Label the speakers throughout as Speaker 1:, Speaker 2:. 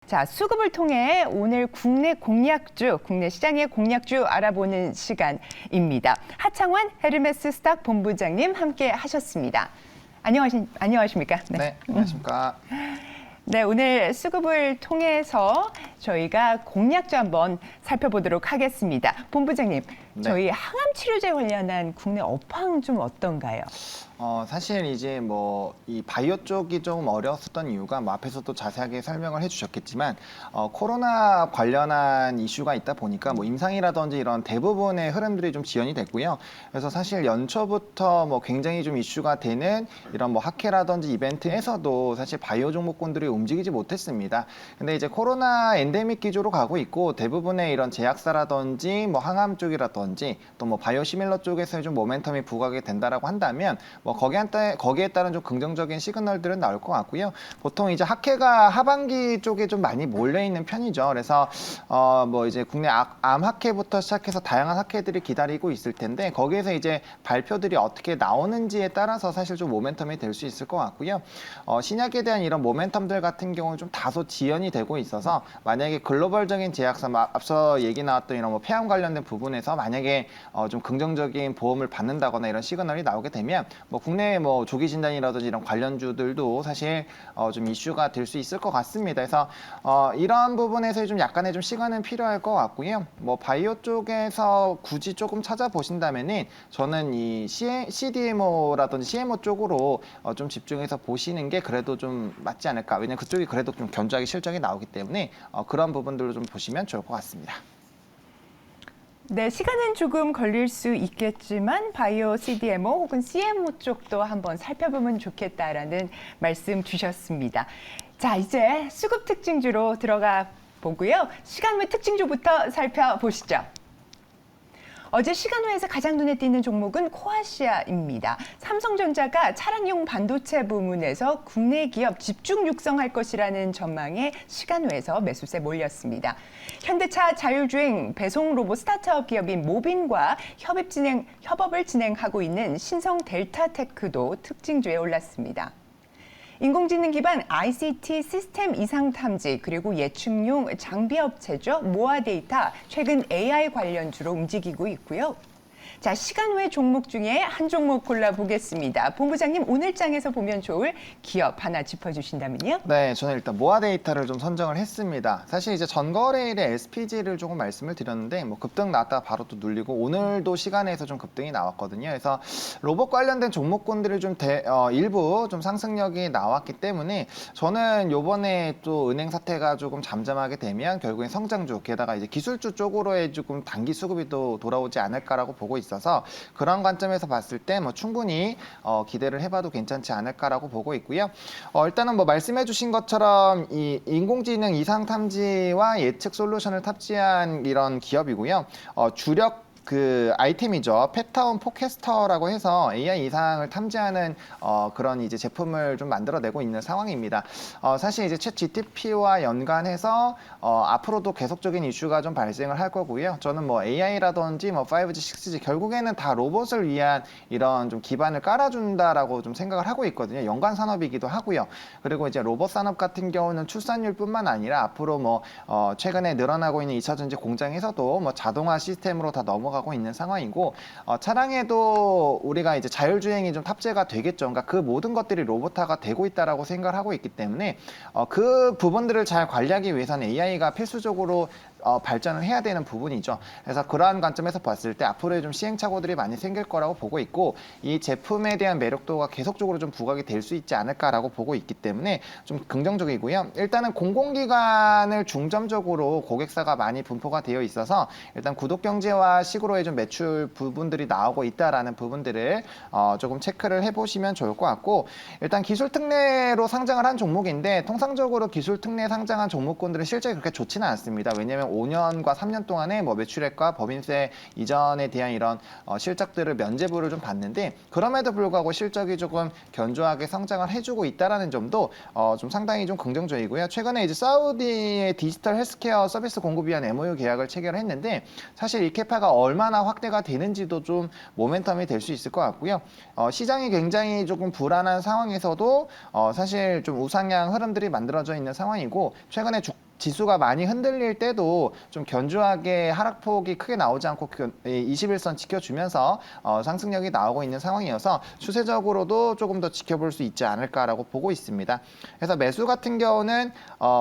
Speaker 1: 자, 수급을 통해 오늘 국내 공약주, 국내 시장의 공약주 알아보는 시간입니다. 하창원 헤르메스 스탁 본부장님 함께 하셨습니다. 안녕하십니까?
Speaker 2: 네, 안녕하십니까.
Speaker 1: 네, 오늘 수급을 통해서 저희가 공약주 한번 살펴보도록 하겠습니다. 본부장님,
Speaker 2: 네.
Speaker 1: 저희 항암 치료제 관련한 국내 업황 좀 어떤가요?
Speaker 2: 사실 이제 뭐 이 바이오 쪽이 좀 어려웠었던 이유가 뭐 앞에서도 자세하게 설명을 해주셨겠지만 코로나 관련한 이슈가 있다 보니까 뭐 임상이라든지 이런 대부분의 흐름들이 좀 지연이 됐고요. 그래서 사실 연초부터 뭐 굉장히 좀 이슈가 되는 이런 뭐 학회라든지 이벤트에서도 사실 바이오 종목군들이 움직이지 못했습니다. 근데 이제 코로나 엔데믹 기조로 가고 있고 대부분의 이런 제약사라든지 뭐 항암 쪽이라든지 또 뭐 바이오 시밀러 쪽에서 좀 모멘텀이 부각이 된다라고 한다면 뭐 거기에 따른 좀 긍정적인 시그널들은 나올 것 같고요. 보통 이제 학회가 하반기 쪽에 좀 많이 몰려 있는 편이죠. 그래서 뭐 이제 국내 암 학회부터 시작해서 다양한 학회들이 기다리고 있을 텐데 거기에서 이제 발표들이 어떻게 나오는지에 따라서 사실 좀 모멘텀이 될 수 있을 것 같고요. 신약에 대한 이런 모멘텀들 같은 경우는 좀 다소 지연이 되고 있어서 만약에 글로벌적인 제약사 앞서 얘기 나왔던 이런 뭐 폐암 관련된 부분에서 만약에 좀 긍정적인 보험을 받는다거나 이런 시그널이 나오게 되면 뭐 국내 뭐 조기 진단이라든지 이런 관련주들도 사실 좀 이슈가 될 수 있을 것 같습니다. 그래서 이런 부분에서 좀 약간의 좀 시간은 필요할 것 같고요. 뭐 바이오 쪽에서 굳이 조금 찾아보신다면은 저는 이 CDMO라든지 CMO 쪽으로 좀 집중해서 보시는 게 그래도 좀 맞지 않을까. 왜냐면 그쪽이 그래도 좀 견조하게 실적이 나오기 때문에 그런 부분들로 좀 보시면 좋을 것 같습니다.
Speaker 1: 네, 시간은 조금 걸릴 수 있겠지만 바이오 CDMO 혹은 CMO 쪽도 한번 살펴보면 좋겠다라는 말씀 주셨습니다. 자, 이제 수급 특징주로 들어가 보고요. 시간 외 특징주부터 살펴보시죠. 어제 시간외에서 가장 눈에 띄는 종목은 코아시아입니다. 삼성전자가 차량용 반도체 부문에서 국내 기업 집중 육성할 것이라는 전망에 시간외에서 매수세 몰렸습니다. 현대차 자율주행 배송 로봇 스타트업 기업인 모빈과 협업을 진행하고 있는 신성 델타테크도 특징주에 올랐습니다. 인공지능 기반 ICT 시스템 이상 탐지 그리고 예측용 장비 업체죠. 모아데이터 최근 AI 관련주로 움직이고 있고요. 자, 시간 외 종목 중에 한 종목 골라보겠습니다. 본부장님, 오늘 장에서 보면 좋을 기업 하나 짚어주신다면요?
Speaker 2: 네, 저는 일단 모아데이터를 좀 선정을 했습니다. 사실 이제 전거래일에 SPG를 조금 말씀을 드렸는데 뭐 급등 나왔다가 바로 또 눌리고 오늘도 시간에서 좀 급등이 나왔거든요. 그래서 로봇 관련된 종목군들이 좀 일부 좀 상승력이 나왔기 때문에 저는 요번에 또 은행 사태가 조금 잠잠하게 되면 결국엔 성장주 게다가 이제 기술주 쪽으로의 조금 단기 수급이 또 돌아오지 않을까라고 보고 있어서 그런 관점에서 봤을 때 뭐 충분히 기대를 해봐도 괜찮지 않을까라고 보고 있고요. 일단은 뭐 말씀해주신 것처럼 이 인공지능 이상 탐지와 예측 솔루션을 탑재한 이런 기업이고요. 주력 그 아이템이죠. 펫타운 포캐스터라고 해서 AI 이상을 탐지하는 그런 이제 제품을 좀 만들어내고 있는 상황입니다. 사실 이제 챗 GTP와 연관해서 앞으로도 계속적인 이슈가 좀 발생을 할 거고요. 저는 뭐 AI라든지 뭐 5G, 6G 결국에는 다 로봇을 위한 이런 좀 기반을 깔아준다라고 좀 생각을 하고 있거든요. 연관 산업이기도 하고요. 그리고 이제 로봇 산업 같은 경우는 출산율뿐만 아니라 앞으로 뭐 최근에 늘어나고 있는 2차전지 공장에서도 뭐 자동화 시스템으로 다 넘어가고 있는 상황이고 차량에도 우리가 이제 자율주행이 좀 탑재가 되겠죠. 그러니까 그 모든 것들이 로봇화가 되고 있다라고 생각을 하고 있기 때문에 그 부분들을 잘 관리하기 위해서는 AI가 필수적으로 발전을 해야 되는 부분이죠. 그래서 그러한 관점에서 봤을 때 앞으로의 좀 시행착오들이 많이 생길 거라고 보고 있고 이 제품에 대한 매력도가 계속적으로 좀 부각이 될 수 있지 않을까라고 보고 있기 때문에 좀 긍정적이고요. 일단은 공공기관을 중점적으로 고객사가 많이 분포가 되어 있어서 일단 구독경제와 식으로의 좀 매출 부분들이 나오고 있다라는 부분들을 조금 체크를 해보시면 좋을 것 같고 일단 기술특례로 상장을 한 종목인데 통상적으로 기술특례 상장한 종목군들은 실적이 그렇게 좋지는 않습니다. 왜냐하면 5년과 3년 동안에 뭐 매출액과 법인세 이전에 대한 이런 실적들을 면제부를 좀 받는데 그럼에도 불구하고 실적이 조금 견조하게 성장을 해주고 있다라는 점도 좀 상당히 좀 긍정적이고요. 최근에 이제 사우디의 디지털 헬스케어 서비스 공급 위한 MOU 계약을 체결했는데 사실 이 캐파가 얼마나 확대가 되는지도 좀 모멘텀이 될 수 있을 것 같고요. 시장이 굉장히 조금 불안한 상황에서도 사실 좀 우상향 흐름들이 만들어져 있는 상황이고 최근에 지수가 많이 흔들릴 때도 좀 견조하게 하락폭이 크게 나오지 않고 21선 지켜주면서 상승력이 나오고 있는 상황이어서 추세적으로도 조금 더 지켜볼 수 있지 않을까라고 보고 있습니다. 그래서 매수 같은 경우는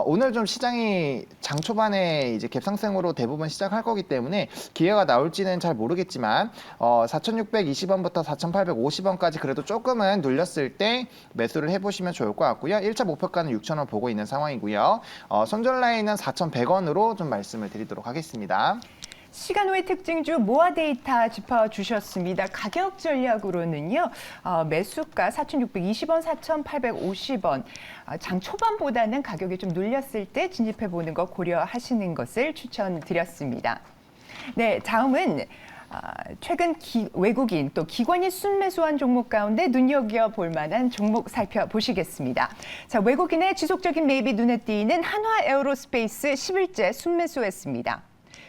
Speaker 2: 오늘 좀 시장이 장 초반에 이제 갭상승으로 대부분 시작할 거기 때문에 기회가 나올지는 잘 모르겠지만 4,620원부터 4,850원까지 그래도 조금은 눌렸을 때 매수를 해보시면 좋을 것 같고요. 1차 목표가는 6,000원 보고 있는 상황이고요. 손절 라인은 4,100원으로 좀 말씀을 드리도록 하겠습니다.
Speaker 1: 시간 외 특징주 모아 데이터 짚어주셨습니다. 가격 전략으로는요. 매수가 4,620원, 4,850원. 장 초반보다는 가격이 좀 눌렸을 때 진입해보는 거 고려하시는 것을 추천드렸습니다. 네, 다음은 최근 외국인 또 기관이 순매수한 종목 가운데 눈여겨볼 만한 종목 살펴보시겠습니다. 자, 외국인의 지속적인 매입이 눈에 띄는 한화 에어로스페이스 10일째 순매수했습니다.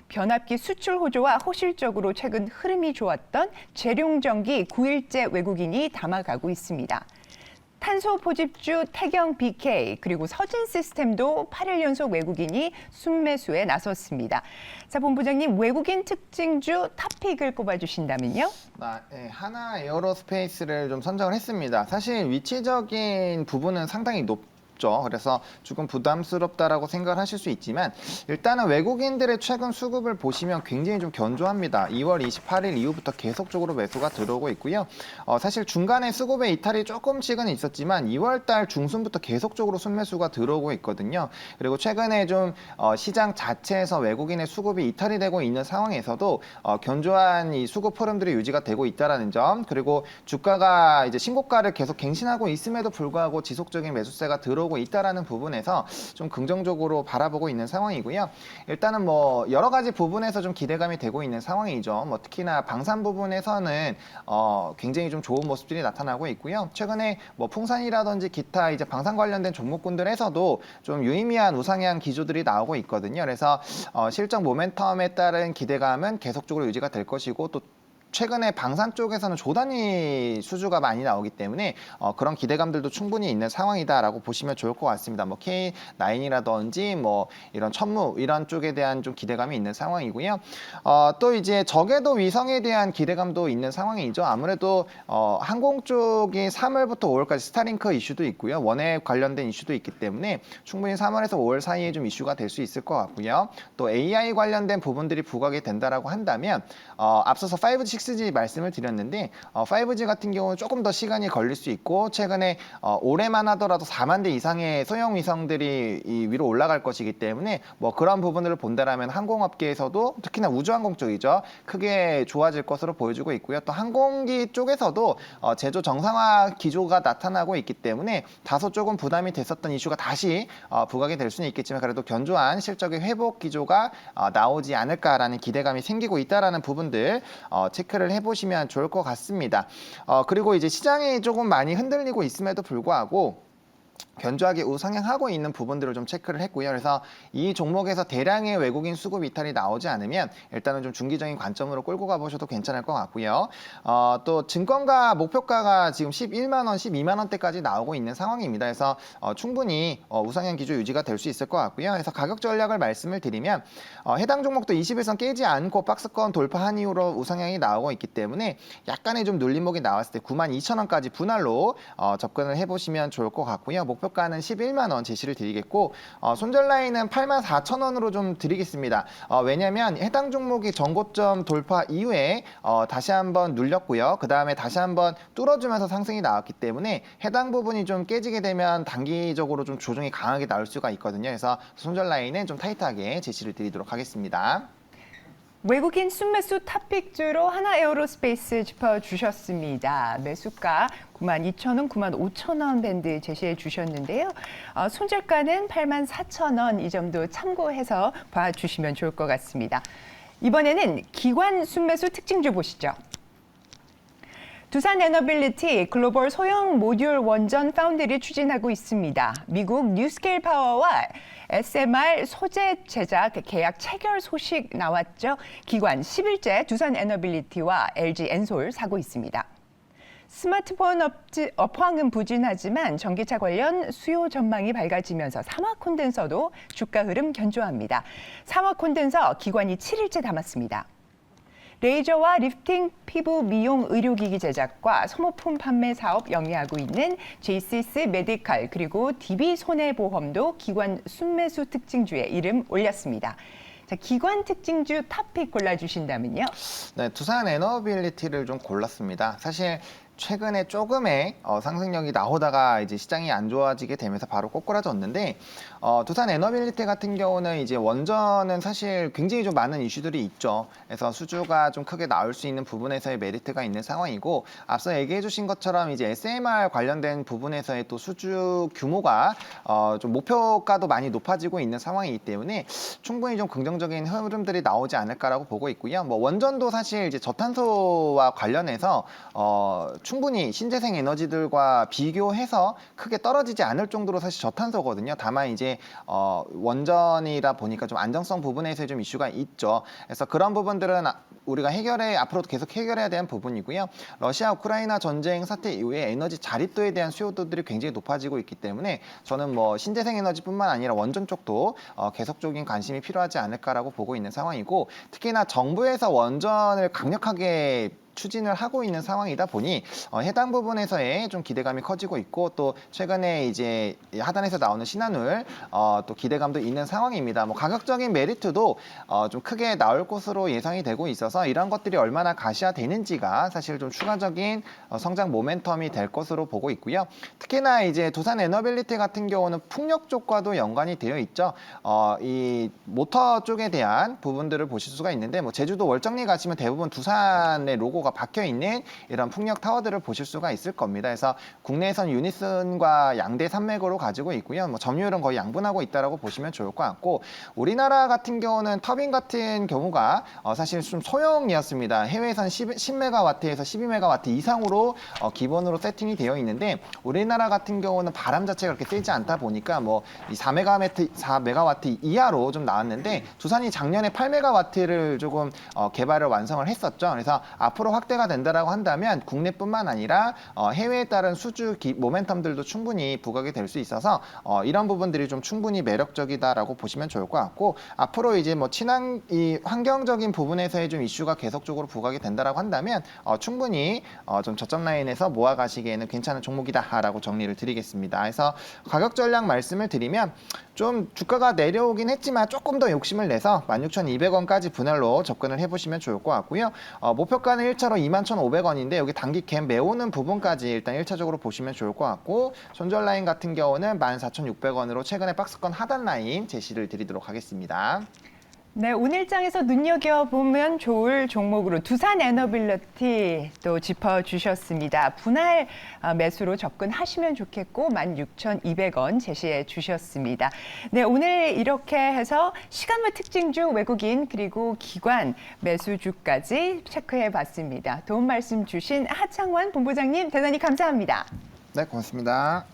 Speaker 1: 변압기 수출 호조와 호실적으로 최근 흐름이 좋았던 재룡전기 9일째 외국인이 담아가고 있습니다. 탄소 포집주 태경 BK 그리고 서진 시스템도 8일 연속 외국인이 순매수에 나섰습니다. 자, 본부장님 외국인 특징주 탑픽을 꼽아주신다면요?
Speaker 2: 네, 하나 에어로스페이스를 좀 선정을 했습니다. 사실 위치적인 부분은 상당히 그래서 조금 부담스럽다라고 생각을 하실 수 있지만 일단은 외국인들의 최근 수급을 보시면 굉장히 좀 견조합니다. 2월 28일 이후부터 계속적으로 매수가 들어오고 있고요. 사실 중간에 수급의 이탈이 조금씩은 있었지만 2월 달 중순부터 계속적으로 순매수가 들어오고 있거든요. 그리고 최근에 좀 시장 자체에서 외국인의 수급이 이탈이 되고 있는 상황에서도 견조한 이 수급 흐름들이 유지가 되고 있다라는 점, 그리고 주가가 이제 신고가를 계속 갱신하고 있음에도 불구하고 지속적인 매수세가 들어오고 있다라는 부분에서 좀 긍정적으로 바라보고 있는 상황이고요. 일단은 뭐 여러 가지 부분에서 좀 기대감이 되고 있는 상황이죠. 뭐 특히나 방산 부분에서는 굉장히 좀 좋은 모습들이 나타나고 있고요. 최근에 뭐 풍산이라든지 기타 이제 방산 관련된 종목군들에서도 좀 유의미한 우상향 기조들이 나오고 있거든요. 그래서 실적 모멘텀에 따른 기대감은 계속적으로 유지가 될 것이고 또 최근에 방산 쪽에서는 조단위 수주가 많이 나오기 때문에 그런 기대감들도 충분히 있는 상황이다라고 보시면 좋을 것 같습니다. 뭐 K9이라든지 뭐 이런 천무 이런 쪽에 대한 좀 기대감이 있는 상황이고요. 또 이제 적외도 위성에 대한 기대감도 있는 상황이죠. 아무래도 항공 쪽이 3월부터 5월까지 스타링크 이슈도 있고요. 원액 관련된 이슈도 있기 때문에 충분히 3월에서 5월 사이에 좀 이슈가 될 수 있을 것 같고요. 또 AI 관련된 부분들이 부각이 된다라고 한다면 앞서서 5G 6G 말씀을 드렸는데 5G 같은 경우는 조금 더 시간이 걸릴 수 있고 최근에 올해만 하더라도 4만 대 이상의 소형 위성들이 위로 올라갈 것이기 때문에 뭐 그런 부분을 본다라면 항공업계에서도 특히나 우주항공 쪽이죠. 크게 좋아질 것으로 보여지고 있고요. 또 항공기 쪽에서도 제조 정상화 기조가 나타나고 있기 때문에 다소 조금 부담이 됐었던 이슈가 다시 부각이 될 수는 있겠지만 그래도 견조한 실적의 회복 기조가 나오지 않을까라는 기대감이 생기고 있다라는 부분들 체크를 해보시면 좋을 것 같습니다. 그리고 이제 시장이 조금 많이 흔들리고 있음에도 불구하고 견조하게 우상향하고 있는 부분들을 좀 체크를 했고요. 그래서 이 종목에서 대량의 외국인 수급 이탈이 나오지 않으면 일단은 좀 중기적인 관점으로 끌고 가보셔도 괜찮을 것 같고요. 또 증권가 목표가가 지금 11만 원, 12만 원대까지 나오고 있는 상황입니다. 그래서 충분히 우상향 기조 유지가 될 수 있을 것 같고요. 그래서 가격 전략을 말씀을 드리면 해당 종목도 21선 깨지 않고 박스권 돌파한 이후로 우상향이 나오고 있기 때문에 약간의 좀 눌림목이 나왔을 때 92,000원까지 분할로 접근을 해보시면 좋을 것 같고요. 목표가는 11만 원 제시를 드리겠고 손절 라인은 84,000원으로 좀 드리겠습니다. 왜냐하면 해당 종목이 전고점 돌파 이후에 다시 한번 눌렸고요. 그 다음에 다시 한번 뚫어주면서 상승이 나왔기 때문에 해당 부분이 좀 깨지게 되면 단기적으로 좀 조정이 강하게 나올 수가 있거든요. 그래서 손절 라인은 좀 타이트하게 제시를 드리도록 하겠습니다.
Speaker 1: 외국인 순매수 탑픽주로 하나 에어로스페이스 짚어주셨습니다. 매수가 92,000원, 95,000원 밴드 제시해 주셨는데요. 손절가는 84,000원 이 점도 참고해서 봐주시면 좋을 것 같습니다. 이번에는 기관 순매수 특징주 보시죠. 두산 에너빌리티 글로벌 소형 모듈 원전 파운드를 추진하고 있습니다. 미국 뉴스케일 파워와 SMR 소재 제작 계약 체결 소식 나왔죠. 기관 10일째 두산 에너빌리티와 LG 엔솔 사고 있습니다. 스마트폰 업황은 부진하지만 전기차 관련 수요 전망이 밝아지면서 사막 콘덴서도 주가 흐름 견조합니다. 사막 콘덴서 기관이 7일째 담았습니다. 레이저와 리프팅, 피부 미용 의료기기 제작과 소모품 판매 사업 영위하고 있는 JCS 메디칼 그리고 DB 손해보험도 기관 순매수 특징주에 이름 올렸습니다. 자, 기관 특징주 탑픽 골라주신다면요?
Speaker 2: 네, 두산 에너빌리티를 좀 골랐습니다. 사실 최근에 조금의 상승력이 나오다가 이제 시장이 안 좋아지게 되면서 바로 꼬꾸라졌는데 두산 에너빌리티 같은 경우는 이제 원전은 사실 굉장히 좀 많은 이슈들이 있죠. 그래서 수주가 좀 크게 나올 수 있는 부분에서의 메리트가 있는 상황이고 앞서 얘기해 주신 것처럼 이제 SMR 관련된 부분에서의 또 수주 규모가 좀 목표가도 많이 높아지고 있는 상황이기 때문에 충분히 좀 긍정적인 흐름들이 나오지 않을까라고 보고 있고요. 뭐 원전도 사실 이제 저탄소와 관련해서 충분히 신재생 에너지들과 비교해서 크게 떨어지지 않을 정도로 사실 저탄소거든요. 다만 이제 원전이라 보니까 좀 안정성 부분에서 좀 이슈가 있죠. 그래서 그런 부분들은 우리가 앞으로도 계속 해결해야 되는 부분이고요. 러시아 우크라이나 전쟁 사태 이후에 에너지 자립도에 대한 수요도들이 굉장히 높아지고 있기 때문에 저는 뭐 신재생 에너지뿐만 아니라 원전 쪽도 계속적인 관심이 필요하지 않을까라고 보고 있는 상황이고 특히나 정부에서 원전을 강력하게 추진을 하고 있는 상황이다 보니 해당 부분에서의 좀 기대감이 커지고 있고 또 최근에 이제 하단에서 나오는 신한울 또 기대감도 있는 상황입니다. 뭐 가격적인 메리트도 좀 크게 나올 것으로 예상이 되고 있어서 이런 것들이 얼마나 가시화되는지가 사실 좀 추가적인 성장 모멘텀이 될 것으로 보고 있고요. 특히나 이제 두산 에너빌리티 같은 경우는 풍력 쪽과도 연관이 되어 있죠. 이 모터 쪽에 대한 부분들을 보실 수가 있는데 뭐 제주도 월정리 가시면 대부분 두산의 로고가 박혀 있는 이런 풍력 타워들을 보실 수가 있을 겁니다. 그래서 국내에선 유니슨과 양대 산맥으로 가지고 있고요. 뭐 점유율은 거의 양분하고 있다라고 보시면 좋을 것 같고 우리나라 같은 경우는 터빈 같은 경우가 사실 좀 소형이었습니다. 해외에선 10메가와트에서 12메가와트 이상으로 기본으로 세팅이 되어 있는데 우리나라 같은 경우는 바람 자체가 그렇게 세지 않다 보니까 뭐 4메가와트 이하로 좀 나왔는데 두산이 작년에 8메가와트를 조금 개발을 완성을 했었죠. 그래서 앞으로 확대가 된다라고 한다면 국내뿐만 아니라 해외에 따른 수주 모멘텀들도 충분히 부각이 될 수 있어서 이런 부분들이 좀 충분히 매력적이다라고 보시면 좋을 것 같고 앞으로 이제 뭐 이 환경적인 부분에서의 좀 이슈가 계속적으로 부각이 된다라고 한다면 충분히 좀 저점 라인에서 모아가시기에는 괜찮은 종목이다라고 정리를 드리겠습니다. 그래서 가격 전략 말씀을 드리면 좀 주가가 내려오긴 했지만 조금 더 욕심을 내서 16,200원까지 분할로 접근을 해보시면 좋을 것 같고요. 목표가는 1차로 21,500원인데 여기 단기 갭 메우는 부분까지 일단 1차적으로 보시면 좋을 것 같고 손절 라인 같은 경우는 14,600원으로 최근에 박스권 하단 라인 제시를 드리도록 하겠습니다.
Speaker 1: 네, 오늘장에서 눈여겨보면 좋을 종목으로 두산 에너빌리티 또 짚어주셨습니다. 분할 매수로 접근하시면 좋겠고 16,200원 제시해 주셨습니다. 네, 오늘 이렇게 해서 시간물 특징주 외국인 그리고 기관 매수주까지 체크해 봤습니다. 도움 말씀 주신 하창원 본부장님 대단히 감사합니다.
Speaker 2: 네, 고맙습니다.